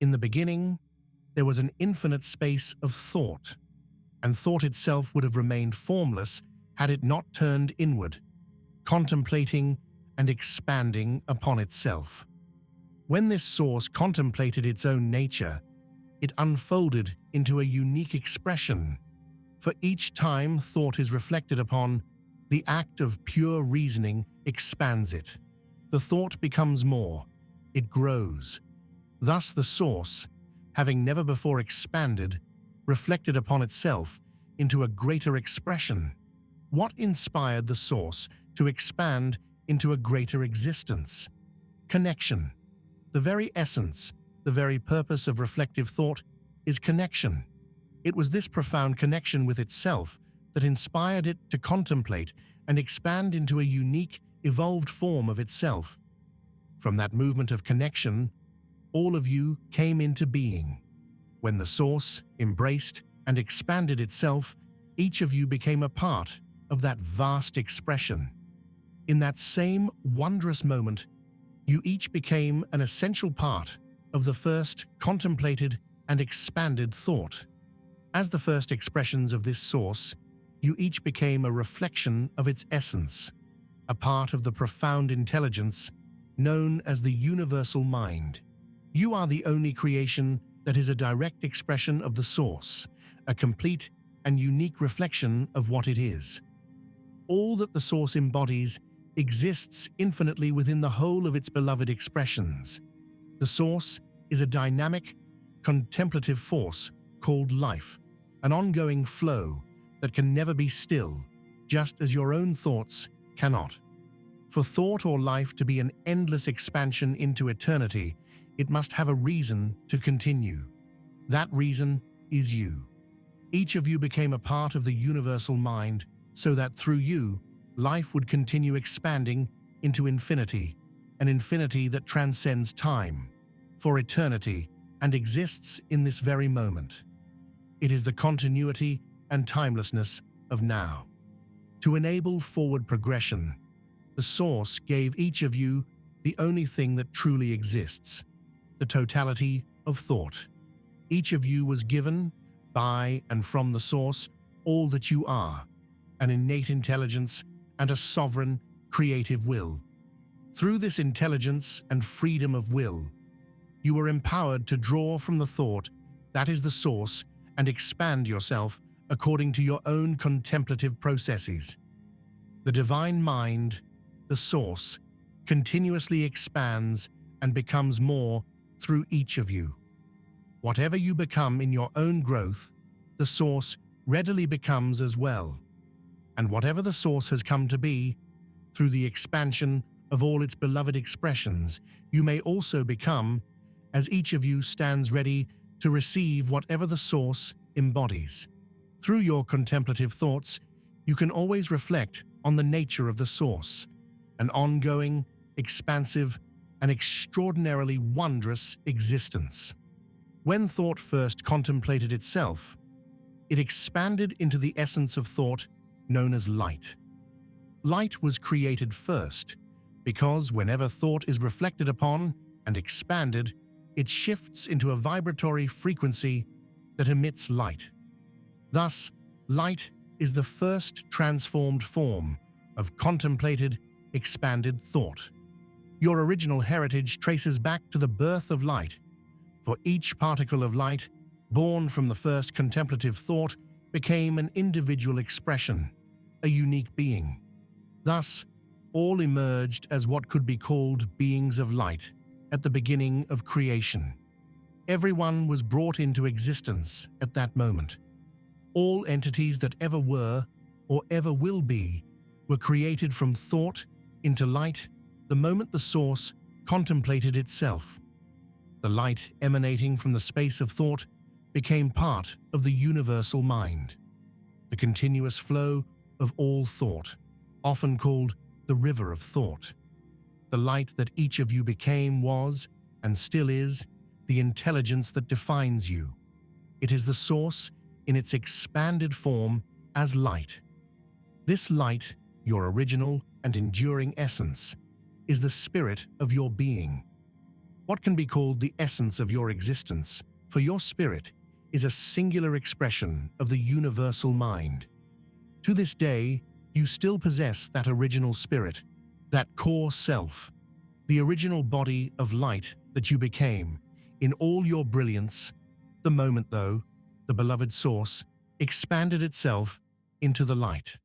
In the beginning, there was an infinite space of thought, and thought itself would have remained formless had it not turned inward, contemplating and expanding upon itself. When this source contemplated its own nature, it unfolded into a unique expression. For each time thought is reflected upon, the act of pure reasoning expands it. The thought becomes more, it grows. Thus the source, having never before expanded, reflected upon itself into a greater expression. What inspired the source to expand into a greater existence? Connection. The very essence, the very purpose of reflective thought is connection. It was this profound connection with itself that inspired it to contemplate and expand into a unique, evolved form of itself. From that movement of connection, all of you came into being. When the source embraced and expanded itself, each of you became a part of that vast expression. In that same wondrous moment, you each became an essential part of the first contemplated and expanded thought. As the first expressions of this source, you each became a reflection of its essence, a part of the profound intelligence known as the universal mind. You are the only creation that is a direct expression of the source, a complete and unique reflection of what it is. All that the source embodies exists infinitely within the whole of its beloved expressions. The source is a dynamic, contemplative force called life, an ongoing flow that can never be still, just as your own thoughts cannot. For thought or life to be an endless expansion into eternity, it must have a reason to continue. That reason is you. Each of you became a part of the universal mind so that through you, life would continue expanding into infinity, an infinity that transcends time, for eternity, and exists in this very moment. It is the continuity and timelessness of now. To enable forward progression, the source gave each of you the only thing that truly exists, the totality of thought. Each of you was given, by and from the source, all that you are, an innate intelligence and a sovereign, creative will. Through this intelligence and freedom of will, you were empowered to draw from the thought that is the source and expand yourself according to your own contemplative processes. The divine mind, the source, continuously expands and becomes more through each of you. Whatever you become in your own growth, the source readily becomes as well. And whatever the source has come to be, through the expansion of all its beloved expressions, you may also become, as each of you stands ready to receive whatever the source embodies. Through your contemplative thoughts, you can always reflect on the nature of the source, an ongoing, expansive, and extraordinarily wondrous existence. When thought first contemplated itself, it expanded into the essence of thought known as light. Light was created first, because whenever thought is reflected upon and expanded, it shifts into a vibratory frequency that emits light. Thus, light is the first transformed form of contemplated, expanded thought. Your original heritage traces back to the birth of light, for each particle of light, born from the first contemplative thought, became an individual expression, a unique being. Thus, all emerged as what could be called beings of light at the beginning of creation. Everyone was brought into existence at that moment. All entities that ever were or ever will be were created from thought into light the moment the source contemplated itself. The light emanating from the space of thought became part of the universal mind, the continuous flow of all thought, often called the river of thought. The light that each of you became was, and still is, the intelligence that defines you. It is the source in its expanded form as light. This light, your original and enduring essence, is the spirit of your being. what can be called the essence of your existence, for your spirit is a singular expression of the universal mind. To this day, you still possess that original spirit, that core self, the original body of light that you became, in all your brilliance. The moment, though, the beloved source expanded itself into the light.